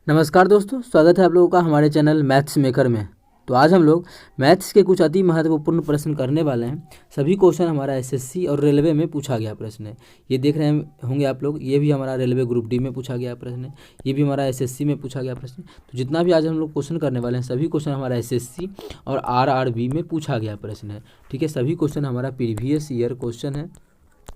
नमस्कार दोस्तों, स्वागत है आप लोगों का हमारे चैनल मैथ्स मेकर में। तो आज हम लोग मैथ्स के कुछ अति महत्वपूर्ण प्रश्न करने वाले हैं। सभी क्वेश्चन हमारा एसएससी और रेलवे में पूछा गया प्रश्न है। ये देख रहे होंगे आप लोग, ये भी हमारा रेलवे ग्रुप डी में पूछा गया प्रश्न है, ये भी हमारा एसएससी में पूछा गया प्रश्न है। तो जितना भी आज हम लोग क्वेश्चन करने वाले हैं सभी क्वेश्चन हमारा एसएससी और आरआरबी में पूछा गया प्रश्न है। ठीक है, सभी क्वेश्चन हमारा प्रीवियस ईयर क्वेश्चन है।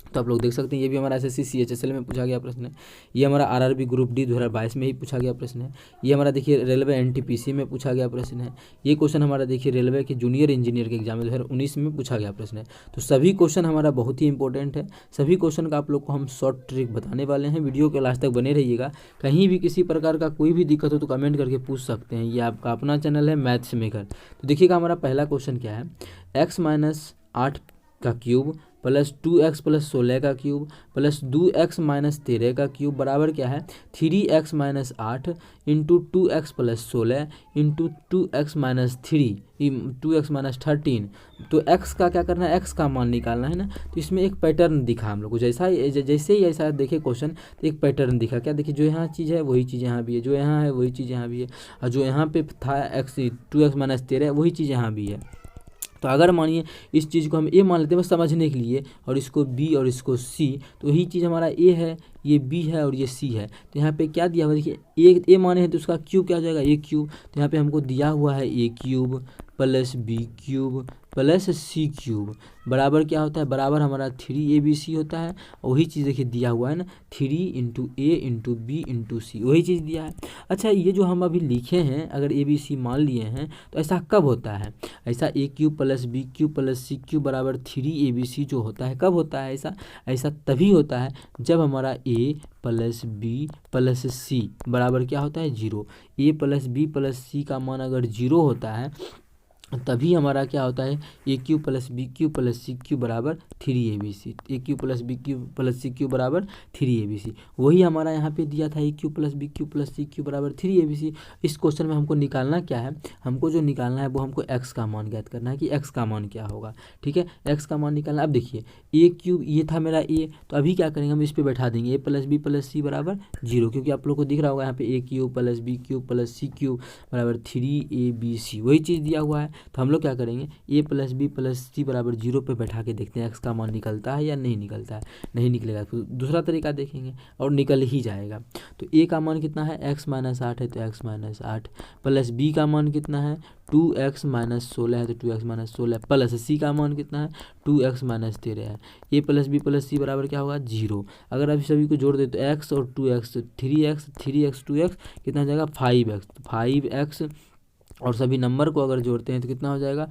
तो आप लोग देख सकते हैं ये भी हमारा एसएससी सीएचएसएल में पूछा गया प्रश्न है। ये हमारा आरआरबी ग्रुप डी 2022 में ही पूछा गया प्रश्न है। ये हमारा देखिए रेलवे एनटीपीसी में पूछा गया प्रश्न है। ये क्वेश्चन हमारा देखिए रेलवे के जूनियर इंजीनियर के एग्जाम 2019 में पूछा गया प्रश्न है। तो सभी क्वेश्चन हमारा बहुत ही इंपॉर्टेंट है। सभी क्वेश्चन का आप लोग को हम शॉर्ट ट्रिक बताने वाले हैं। वीडियो के लास्ट तक बने रहिएगा। कहीं भी किसी प्रकार का कोई भी दिक्कत हो तो कमेंट करके पूछ सकते हैं। ये आपका अपना चैनल है मैथ्स मेकर। तो देखिएगा हमारा पहला क्वेश्चन क्या है, x-8 का क्यूब प्लस 2x प्लस 16 का क्यूब प्लस 2x माइनस 13 का क्यूब बराबर क्या है 3x minus 8 into 2x plus 16 into 2x minus 2x minus 13। तो x का क्या करना है, x का मान निकालना है ना। तो इसमें एक पैटर्न दिखा हम लोग को, जैसे ही ऐसा देखे क्वेश्चन तो एक पैटर्न दिखा। क्या देखिए, जो यहाँ चीज़ है वही चीज़ यहाँ भी है, जो यहाँ है वही चीज़ यहाँ भी है, और जो यहाँ पे था 2x माइनस 13 वही चीज़ यहाँ भी है। तो अगर मानिए इस चीज़ को हम ए मान लेते हैं बस समझने के लिए, और इसको बी और इसको सी, तो यही चीज़ हमारा ए है, ये बी है और ये सी है। तो यहाँ पे क्या दिया हुआ देखिए, ए माने हैं तो उसका क्यूब क्या हो जाएगा, ए क्यूब। तो यहाँ पे हमको दिया हुआ है a cube plus b cube plus c cube बराबर क्या होता है, बराबर हमारा 3abc होता है। और वही चीज़ देखिए दिया हुआ है ना, 3 इंटू ए इंटू बी इंटू सी, वही चीज़ दिया है। अच्छा, ये जो हम अभी लिखे हैं अगर abc मान लिए हैं तो ऐसा कब होता है, ऐसा a cube plus b cube plus c cube बराबर 3abc जो होता है कब होता है, ऐसा तभी होता है जब हमारा ए प्लस बी प्लस सी बराबर क्या होता है 0। ए प्लस बी प्लस सी का मान अगर 0 होता है तभी हमारा क्या होता है a cube plus b cube plus c cube बराबर 3abc। A cube plus b cube plus c cube बराबर 3abc, वही हमारा यहाँ पे दिया था a cube plus b cube plus c cube बराबर 3abc। इस क्वेश्चन में हमको निकालना क्या है, हमको जो निकालना है वो हमको x का मान ज्ञात करना है कि x का मान क्या होगा। ठीक है, x का मान निकालना। अब देखिए ए क्यूब ये था मेरा ए, तो अभी क्या करेंगे हम इस पर बैठा देंगे ए प्लस बी प्लस सी बराबर 0, क्योंकि आप लोग को दिख रहा होगा यहाँ पे a cube plus b cube plus c cube बराबर 3abc, वही चीज़ दिया हुआ है। तो हम लोग क्या करेंगे ए प्लस बी प्लस सी बराबर 0 पे बैठा के देखते हैं एक्स का मान निकलता है या नहीं निकलता है। नहीं निकलेगा तो दूसरा तरीका देखेंगे और निकल ही जाएगा। तो ए का मान कितना है, x माइनस 8 है तो x माइनस 8 प्लस बी का मान कितना है 2x माइनस 16 है तो 2x माइनस 16 प्लस सी का मान कितना है 2x माइनस 13 है। ए प्लस बी प्लस सी बराबर क्या होगा 0। अगर अभी सभी को जोड़ दे तो x और 2x 3x 2x कितना हो जाएगा 5x और सभी नंबर को अगर जोड़ते हैं तो कितना हो जाएगा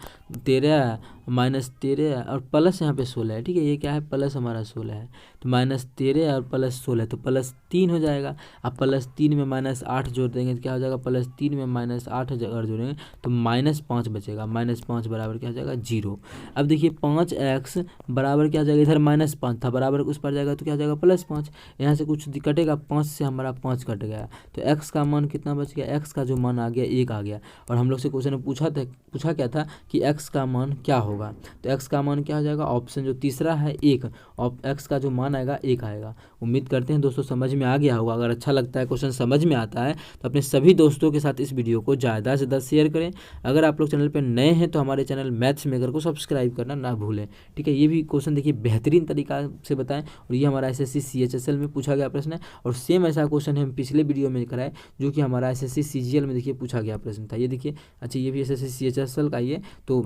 13 माइनस 13 और प्लस यहाँ पे 16 है। ठीक है, ये क्या है प्लस हमारा 16 है, तो माइनस 13 और प्लस 16 तो प्लस 3 हो जाएगा। अब प्लस 3 में माइनस 8 जोड़ देंगे तो क्या हो जाएगा, प्लस 3 में माइनस 8 अगर जोड़ेंगे तो माइनस 5 बचेगा। माइनस 5 बराबर क्या हो जाएगा 0। अब देखिए 5x बराबर क्या हो जाएगा, इधर माइनस 5 था बराबर उस पर जाएगा तो क्या हो जाएगा प्लस 5। यहाँ से कुछ कटेगा, 5 से हमारा 5 कट गया, तो x का मान कितना बच गया, x का जो मान आ गया 1 आ गया। और हम लोग से क्वेश्चन में पूछा क्या था कि x का मान क्या होगा, तो x का मान क्या हो जाएगा, ऑप्शन जो तीसरा है 1, और x का जो मान आएगा 1 आएगा। उम्मीद करते हैं दोस्तों समझ में आ गया होगा। अगर अच्छा लगता है क्वेश्चन समझ में आता है तो अपने सभी दोस्तों के साथ इस वीडियो को ज़्यादा से ज़्यादा शेयर करें। अगर आप लोग चैनल पर नए हैं तो हमारे चैनल मैथ्स मेकर को सब्सक्राइब करना ना भूलें। ठीक है, ये भी क्वेश्चन देखिए बेहतरीन तरीका से बताएं, और ये हमारा एसएससी सीएचएसएल में पूछा गया प्रश्न है, और सेम ऐसा क्वेश्चन हम पिछले वीडियो में कराए जो कि हमारा एसएससी सीजीएल में देखिए पूछा गया प्रश्न था। ये देखिए, अच्छा ये भी एसएससी सीएचएसएल का ये, तो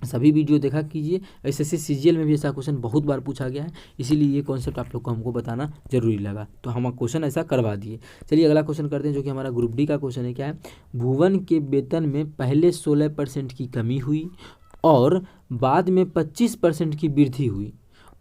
सभी वीडियो देखा कीजिए। एसएससी सीजीएल में भी ऐसा क्वेश्चन बहुत बार पूछा गया है, इसीलिए ये कॉन्सेप्ट आप लोग को हमको बताना जरूरी लगा, तो हम क्वेश्चन ऐसा करवा दिए। चलिए अगला क्वेश्चन करते हैं जो कि हमारा ग्रुप डी का क्वेश्चन है। क्या है, भुवन के वेतन में पहले 16% की कमी हुई और बाद में 25% की वृद्धि हुई,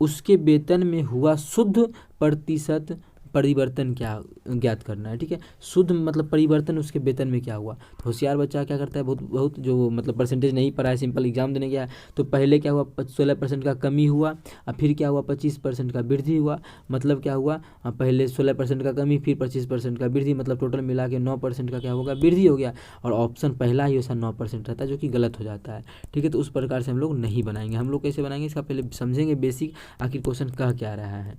उसके वेतन में हुआ शुद्ध प्रतिशत परिवर्तन क्या ज्ञात करना है। ठीक है, शुद्ध मतलब परिवर्तन उसके वेतन में क्या हुआ। तो होशियार बच्चा क्या करता है, बहुत जो मतलब परसेंटेज नहीं पढ़ा है, सिंपल एग्जाम देने गया है, तो पहले क्या हुआ 16% का कमी हुआ, और फिर क्या हुआ 25% का वृद्धि हुआ। मतलब क्या हुआ, पहले 16% का कमी फिर 25% का वृद्धि, मतलब टोटल मिला के 9% का क्या होगा वृद्धि हो गया। और ऑप्शन पहला ही वैसा 9% रहता है जो कि गलत हो जाता है। ठीक है, तो उस प्रकार से हम लोग नहीं बनाएंगे। हम लोग कैसे बनाएंगे इसका पहले समझेंगे बेसिक, आखिर क्वेश्चन कह क्या रहा है।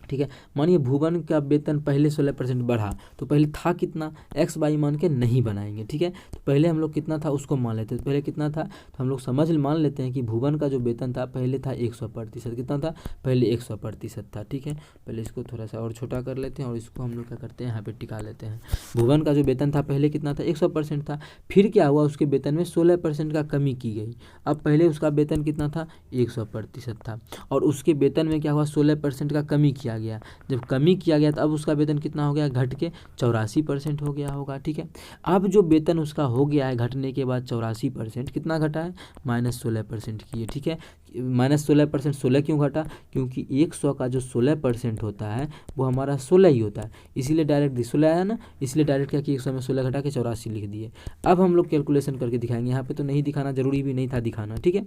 ठीक है। मानिए भुवन का वेतन पहले 16% बढ़ा, तो पहले था कितना, एक्स वाई मान के नहीं बनाएंगे। ठीक है, तो पहले हम लोग कितना था उसको मान लेते हैं। पहले कितना था, तो हम लोग मान लेते हैं कि भुवन का जो वेतन था पहले था 100%। कितना था, पहले 100% था। ठीक है, पहले इसको थोड़ा सा और छोटा कर लेते हैं और इसको हम लोग क्या करते हैं, यहाँ पे टिका लेते हैं। भुवन का जो वेतन था पहले कितना था, 100% था। फिर क्या हुआ, उसके वेतन में 16% का कमी की गई। अब पहले उसका वेतन कितना था, 100% था, और उसके वेतन में क्या हुआ, 16% का कमी किया गया। जब कमी किया गया तो अब उसका वेतन कितना हो गया, घट के 84% हो गया होगा। ठीक है, अब जो वेतन उसका हो गया है घटने के बाद 84%, कितना घटा है, -16% की है। ठीक है, -16%, 16 क्यों घटा, क्योंकि 100 का जो 16% होता है वो हमारा 16 ही होता है, इसीलिए डायरेक्ट 16 आया ना, इसलिए डायरेक्ट क्या कि 100 में 16 घटा के 84 लिख दिए। अब हम लोग कैलकुलेशन करके दिखाएंगे, यहाँ पे तो नहीं दिखाना, जरूरी भी नहीं था दिखाना। ठीक है,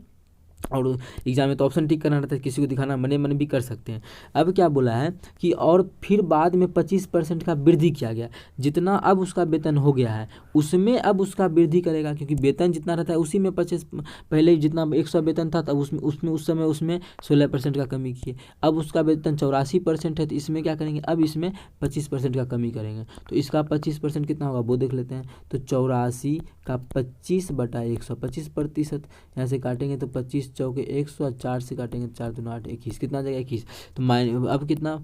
और एग्जाम में तो ऑप्शन टिक करना रहता है, किसी को दिखाना मने मन भी कर सकते हैं। अब क्या बोला है कि और फिर बाद में 25% का वृद्धि किया गया, जितना अब उसका वेतन हो गया है उसमें अब उसका वृद्धि करेगा, क्योंकि वेतन जितना रहता है उसी में 25, पहले जितना 100 वेतन था तब उसमें उसमें उस समय उसमें 16% का कमी किए। अब उसका वेतन 84% है, तो इसमें क्या करेंगे, अब इसमें 25% का कमी करेंगे। तो इसका 25% कितना होगा वो देख लेते हैं। तो 84 का 25/100, 25%, यहाँ से काटेंगे तो 25 चौके 100, 4 से काटेंगे 4 दूना 8, 21, कितना जगह 21। तो अब कितना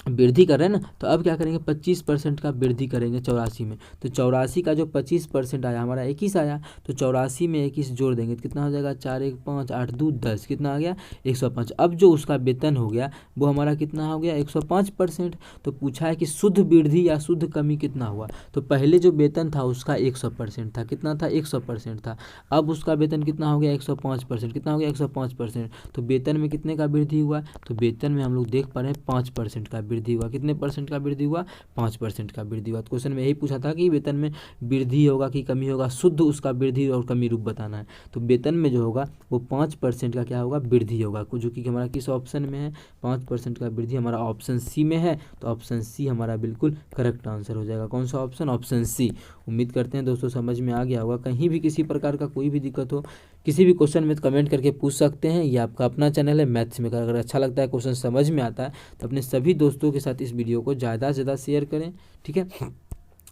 वृद्धि कर रहे हैं ना, तो अब क्या करेंगे, 25% का वृद्धि करेंगे 84 में। तो 84 का जो 25% आया हमारा 21 आया, तो 84 में 21 जोड़ देंगे तो कितना हो जाएगा, 4 1 5 8 2 10, कितना आ गया, 105। अब जो उसका वेतन हो गया वो हमारा कितना हो गया, 105%। तो पूछा है कि शुद्ध वृद्धि या शुद्ध कमी कितना हुआ, तो पहले जो वेतन था उसका 100% था, कितना था, 100% था। अब उसका वेतन कितना हो गया, 105%, कितना हो गया, 105%। तो वेतन में कितने का वृद्धि हुआ, तो वेतन में हम लोग देख पा रहे हैं 5% का वृद्धि हुआ। कितने परसेंट का वृद्धि हुआ, 5% का वृद्धि हुआ। तो क्वेश्चन में यही पूछा था कि वेतन में वृद्धि होगा कि कमी होगा, शुद्ध उसका वृद्धि और कमी रूप बताना है। तो वेतन में जो होगा वो 5% का क्या होगा, वृद्धि होगा, जो कि हमारा किस ऑप्शन में है, 5% का वृद्धि हमारा ऑप्शन सी में है। तो ऑप्शन सी हमारा बिल्कुल करेक्ट आंसर हो जाएगा। कौन सा ऑप्शन, ऑप्शन सी। उम्मीद करते हैं दोस्तों समझ में आ गया होगा। कहीं भी किसी प्रकार का कोई भी दिक्कत हो, किसी भी क्वेश्चन में कमेंट करके पूछ सकते हैं। ये आपका अपना चैनल है मैथ्स मेकर। अगर अच्छा लगता है, क्वेश्चन समझ में आता है, तो अपने सभी दोस्तों के साथ इस वीडियो को ज़्यादा से ज़्यादा शेयर करें। ठीक है,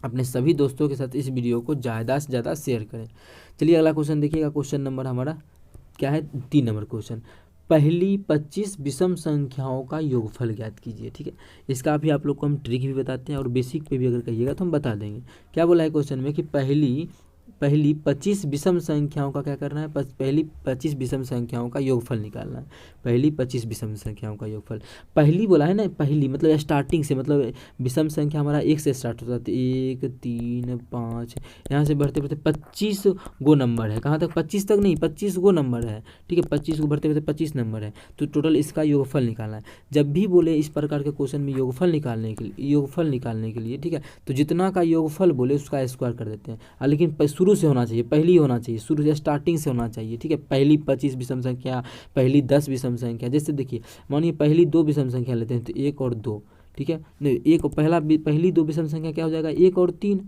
अपने सभी दोस्तों के साथ इस वीडियो को ज़्यादा से ज़्यादा शेयर करें। चलिए अगला क्वेश्चन देखिएगा। क्वेश्चन नंबर हमारा क्या है, 3 नंबर क्वेश्चन। पहली 25 विषम संख्याओं का योगफल ज्ञात कीजिए। ठीक है, इसका भी आप लोग को हम ट्रिक भी बताते हैं और बेसिक पे भी अगर कहिएगा तो हम बता देंगे। क्या बोला है क्वेश्चन में कि पहली 25 विषम संख्याओं का क्या करना है, पहली 25 विषम संख्याओं का योगफल निकालना है। पहली 25 विषम संख्याओं का योगफल, पहली बोला है ना, पहली मतलब स्टार्टिंग से, मतलब विषम संख्या हमारा 1 से स्टार्ट होता है, तो 1 3 5 यहाँ से बढ़ते बढ़ते 25 गो नंबर है। कहाँ तक, 25 तक नहीं, 25 गो नंबर है। ठीक है, 25 को बढ़ते बढ़ते 25 नंबर है, तो टोटल इसका योगफल निकालना है। जब भी बोले इस प्रकार के क्वेश्चन में योगफल निकालने के लिए ठीक है, तो जितना का योगफल बोले उसका स्क्वायर कर देते हैं। लेकिन शुरू से होना चाहिए, पहली होना चाहिए, शुरू से स्टार्टिंग से होना चाहिए। ठीक है, पहली 25 विषम संख्या, पहली 10 विषम संख्या। जैसे देखिए, मानिए पहली 2 विषम संख्या लेते हैं, तो 1 और 2। ठीक है, नहीं, पहली 2 विषम संख्या क्या हो जाएगा, 1 और 3।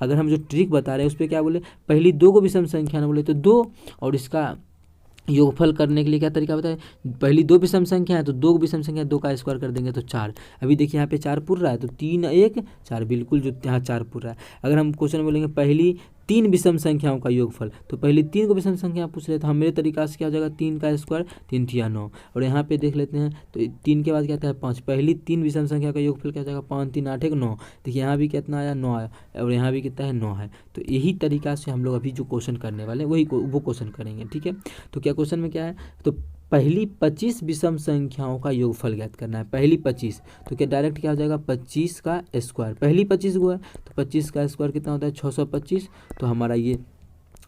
अगर हम जो ट्रिक बता रहे हैं उस पर क्या बोले, पहली 2 को विषम संख्या ना बोले तो 2, और इसका योगफल करने के लिए क्या तरीका बताए, पहली 2 विषम संख्या है तो 2 विषम संख्या, 2 का स्क्वायर कर देंगे तो 4। अभी देखिए यहाँ पे 4 पुर रहा है, तो 3 1 4, बिल्कुल जो यहाँ 4 पुर रहा है। अगर हम क्वेश्चन बोलेंगे पहली 3 विषम संख्याओं का योगफल, तो पहली 3 को विषम संख्या पूछ रहे, तो हम मेरे तरीका से क्या हो जाएगा, 3 का स्क्वायर 3 थिया 9। और यहाँ पे देख लेते हैं, तो 3 के बाद क्या आता है 5, पहली 3 विषम संख्या का योगफल क्या हो जाएगा, 5 3 8 1 9। देखिए यहाँ भी कितना आया, 9 आया, और यहाँ भी कितना है, 9 है। तो यही तरीका से हम लोग अभी जो क्वेश्चन करने वाले हैं वो क्वेश्चन करेंगे। ठीक है, तो क्या क्वेश्चन में क्या है, तो पहली 25 विषम संख्याओं का योगफल ज्ञात करना है। पहली 25, तो क्या डायरेक्ट क्या हो जाएगा, 25 का स्क्वायर, पहली 25 को है तो 25 का स्क्वायर कितना होता है, 625। तो हमारा ये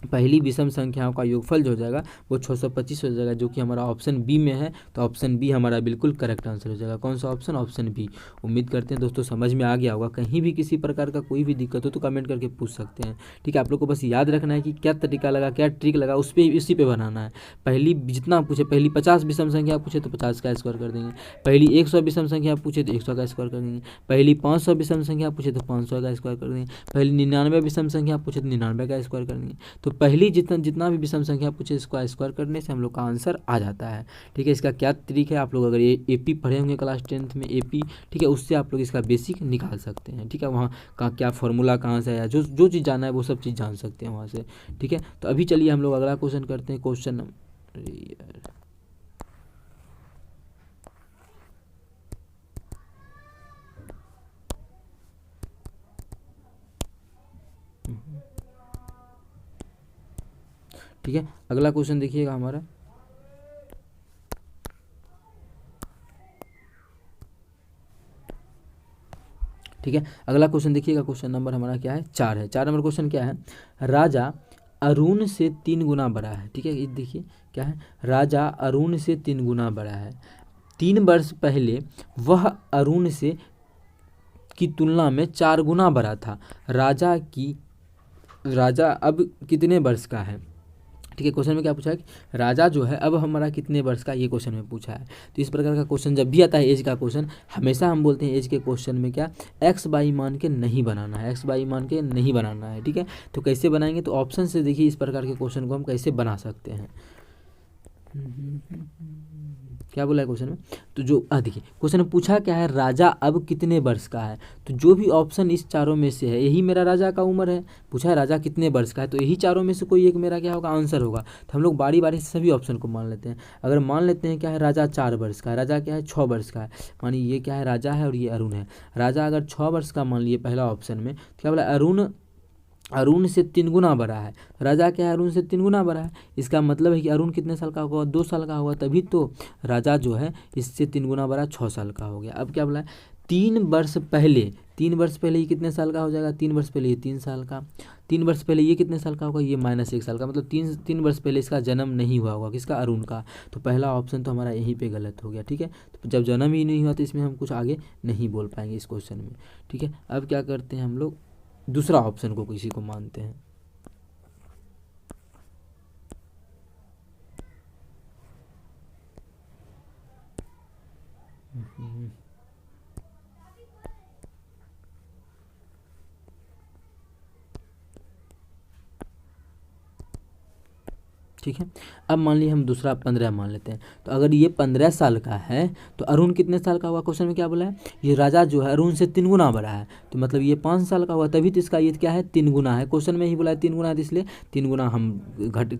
पहली विषम संख्याओं का योगफल जो हो जाएगा वो 625 हो जाएगा, जो कि हमारा ऑप्शन बी में है। तो ऑप्शन बी हमारा बिल्कुल करेक्ट आंसर हो जाएगा। कौन सा ऑप्शन, ऑप्शन बी। उम्मीद करते हैं दोस्तों समझ में आ गया होगा। कहीं भी किसी प्रकार का कोई भी दिक्कत हो तो कमेंट करके पूछ सकते हैं। ठीक है, आप लोग को बस याद रखना है कि क्या तरीका लगा, क्या ट्रिक लगा, उसी पे बनाना है। पहली जितना पूछे, पहली 50 विषम संख्या पूछे तो 50 का स्क्वायर कर देंगे, पहली 100 विषम संख्या पूछे तो 100 का स्क्वायर कर देंगे, पहली 500 विषम संख्या पूछे तो 500 का स्क्वायर कर देंगे, पहली 99 विषम संख्या पूछे तो 99 का स्क्वायर कर देंगे। तो पहली जितना भी विषम संख्या पूछे इसको स्क्वायर करने से हम लोग का आंसर आ जाता है। ठीक है, इसका क्या तरीका है, आप लोग अगर एपी पढ़े होंगे क्लास 10th में एपी, ठीक है, उससे आप लोग इसका बेसिक निकाल सकते हैं। ठीक है, वहाँ का क्या फॉर्मूला कहाँ से आया, जो जो चीज़ जानना है वो सब चीज़ जान सकते हैं वहाँ से। ठीक है, तो अभी चलिए हम लोग अगला क्वेश्चन करते हैं। क्वेश्चन नंबर ठीक है, अगला क्वेश्चन देखिएगा हमारा। ठीक है, अगला क्वेश्चन देखिएगा। क्वेश्चन नंबर हमारा क्या है, 4 है। 4 नंबर क्वेश्चन क्या है, राजा अरुण से 3 गुना बड़ा है। ठीक है, ये देखिए क्या है, राजा अरुण से 3 गुना बड़ा है। 3 वर्ष पहले वह अरुण से की तुलना में 4 गुना बड़ा था। राजा अब कितने वर्ष का है। ठीक है, क्वेश्चन में क्या पूछा है कि राजा जो है अब हमारा कितने वर्ष का, ये क्वेश्चन में पूछा है। तो इस प्रकार का क्वेश्चन जब भी आता है एज का क्वेश्चन, हमेशा हम बोलते हैं एज के क्वेश्चन में क्या एक्स बाई मान के नहीं बनाना है, एक्स बाई मान के नहीं बनाना है। ठीक है, तो कैसे बनाएंगे, तो ऑप्शन से देखिए इस प्रकार के क्वेश्चन को हम कैसे बना सकते हैं। क्या बोला है क्वेश्चन में, तो जो देखिए क्वेश्चन में पूछा क्या है, राजा अब कितने वर्ष का है। तो जो भी ऑप्शन इस चारों में से है यही मेरा राजा का उम्र है। पूछा है राजा कितने वर्ष का है, तो यही चारों में से कोई एक मेरा क्या होगा, आंसर होगा। तो हम लोग बारी बारी से सभी ऑप्शन को मान लेते हैं। अगर मान लेते हैं क्या है, राजा 4 वर्ष का है, राजा क्या है 6 वर्ष का है, मानिए ये क्या है राजा है और ये अरुण है। राजा अगर 6 वर्ष का मान लिए पहला ऑप्शन में, तो क्या बोला अरुण से 3 गुना बड़ा है। राजा क्या है, अरुण से 3 गुना बड़ा है। इसका मतलब है कि अरुण कितने साल का होगा, 2 साल का होगा, तभी तो राजा जो है इससे 3 गुना बड़ा 6 साल का हो गया। अब क्या बोला है, 3 वर्ष पहले ये कितने साल का हो जाएगा, 3 वर्ष पहले ये 3 साल का, 3 वर्ष पहले ये कितने साल का होगा, ये -1 साल का, मतलब 3 वर्ष पहले इसका जन्म नहीं हुआ होगा, किसका, अरुण का। तो पहला ऑप्शन तो हमारा यहीं पे गलत हो गया। ठीक है, तो जब जन्म ही नहीं हुआ तो इसमें हम कुछ आगे नहीं बोल पाएंगे इस क्वेश्चन में। ठीक है, अब क्या करते हैं हम लोग, दूसरा ऑप्शन को किसी को मानते हैं। ठीक है, अब मान लीजिए हम दूसरा 15 मान लेते हैं। तो अगर ये 15 साल का है तो अरुण कितने साल का हुआ, क्वेश्चन में क्या बोला है, ये राजा जो है अरुण से 3 गुना बड़ा है, तो मतलब ये 5 साल का हुआ, तभी तो इसका ये क्या है 3 गुना है। क्वेश्चन में ही बोला है 3 गुना है, तो इसलिए 3 गुना हम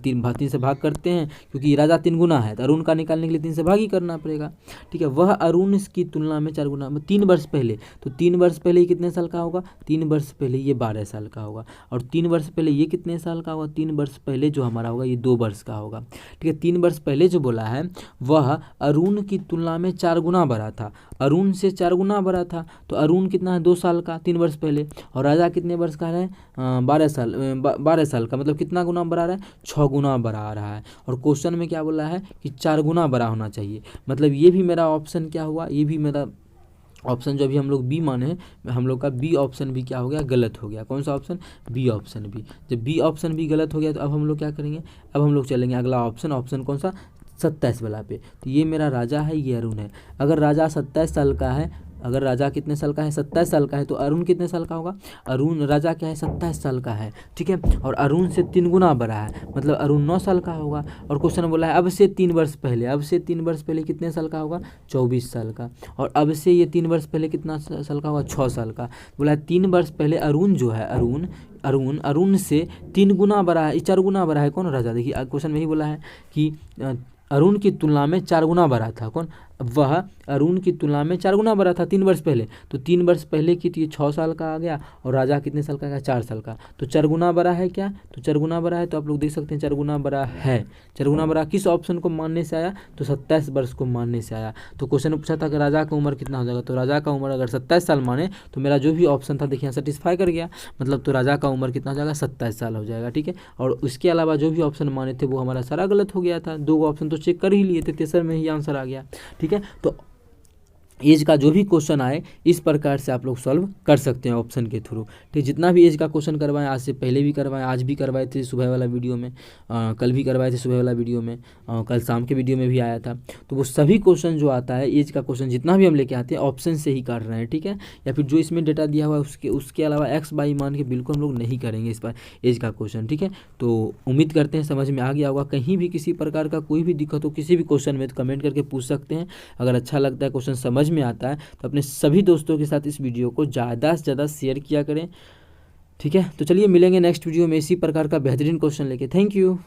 3 से भाग करते हैं, क्योंकि राजा 3 गुना है तो अरुण का निकालने के लिए 3 से भाग ही करना पड़ेगा। ठीक है, वह अरुण की तुलना में 4 गुना, 3 वर्ष पहले, तो 3 वर्ष पहले ये कितने साल का होगा, 3 वर्ष पहले ये 12 साल का होगा, और 3 वर्ष पहले ये कितने साल का होगा, 3 वर्ष पहले जो हमारा होगा ये 2 वर्ष का होगा। ठीक है, 3 वर्ष पहले जो बोला है वह अरुण की तुलना में 4 गुना बड़ा था, अरुण से 4 गुना बड़ा था, तो अरुण कितना है 2 साल का 3 वर्ष पहले, और राजा कितने वर्ष का है 12 साल का, मतलब कितना गुना बढ़ा रहा है, 6 गुना बढ़ा रहा है। और क्वेश्चन में क्या बोला है कि 4 गुना बड़ा होना चाहिए, मतलब ये भी मेरा ऑप्शन क्या हुआ, ये भी मेरा ऑप्शन जो अभी हम लोग बी माने हैं, हम लोग का बी ऑप्शन भी क्या हो गया, गलत हो गया। कौन सा ऑप्शन, बी ऑप्शन भी। जब बी ऑप्शन भी गलत हो गया तो अब हम लोग क्या करेंगे, अब हम लोग चलेंगे अगला ऑप्शन कौन सा, 27 वाला पे। तो ये मेरा राजा है, ये अरुण है। अगर राजा 27 साल का है, अगर राजा कितने साल का है, 27 साल का है, तो अरुण कितने साल का होगा, राजा क्या है 27 साल का है। ठीक है, और अरुण से 3 गुना बड़ा है, मतलब अरुण 9 साल का होगा। और क्वेश्चन बोला है अब से 3 वर्ष पहले कितने साल का होगा, 24 साल का, और अब से ये 3 वर्ष पहले कितना साल का होगा, 6 साल का। बोला है 3 वर्ष पहले अरुण जो है, अरुण से 3 गुना बड़ा है, 4 गुना बड़ा है कौन, राजा। देखिए क्वेश्चन में ही बोला है कि अरुण की तुलना में 4 गुना बड़ा था, कौन, वह अरुण की तुलना में 4 गुना बड़ा था 3 वर्ष पहले। तो 3 वर्ष पहले की तो ये 6 साल का आ गया, और राजा कितने साल का आ गया, 4 साल का। तो 4 गुना बड़ा है क्या, तो 4 गुना बड़ा है, तो आप लोग देख सकते हैं 4 गुना बड़ा है। 4 गुना बड़ा किस ऑप्शन को मानने से आया, तो 27 वर्ष को मानने से आया। तो क्वेश्चन में पूछा था कि राजा का उम्र कितना हो जाएगा, तो राजा का उम्र अगर 27 साल माने तो मेरा जो भी ऑप्शन था देखिए सेटिस्फाई कर गया, मतलब तो राजा का उम्र कितना हो जाएगा, 27 साल हो जाएगा। ठीक है, और उसके अलावा जो भी ऑप्शन माने थे वो हमारा सारा गलत हो गया था। 2 ऑप्शन तो चेक कर ही लिए थे, तेसर में ही आंसर आ गया। ठीक है, तो एज का जो भी क्वेश्चन आए इस प्रकार से आप लोग सॉल्व कर सकते हैं ऑप्शन के थ्रू। ठीक, जितना भी एज का क्वेश्चन करवाएं, आज से पहले भी करवाएं, आज भी करवाए थे सुबह वाला वीडियो में, कल भी करवाए थे सुबह वाला वीडियो में, कल शाम के वीडियो में भी आया था। तो वो सभी क्वेश्चन जो आता है एज का क्वेश्चन जितना भी हम लेके आते हैं ऑप्शन से ही कर रहे हैं। ठीक है, या फिर जो इसमें डेटा दिया हुआ है उसके अलावा एक्स बाई मान के बिल्कुल हम लोग नहीं करेंगे इस पर एज का क्वेश्चन। ठीक है, तो उम्मीद करते हैं समझ में आ गया होगा। कहीं भी किसी प्रकार का कोई भी दिक्कत हो किसी भी क्वेश्चन में तो कमेंट करके पूछ सकते हैं। अगर अच्छा लगता है, क्वेश्चन समझ में आता है तो अपने सभी दोस्तों के साथ इस वीडियो को ज़्यादा से ज़्यादा शेयर किया करें। ठीक है, तो चलिए मिलेंगे नेक्स्ट वीडियो में इसी प्रकार का बेहतरीन क्वेश्चन लेके। Thank you.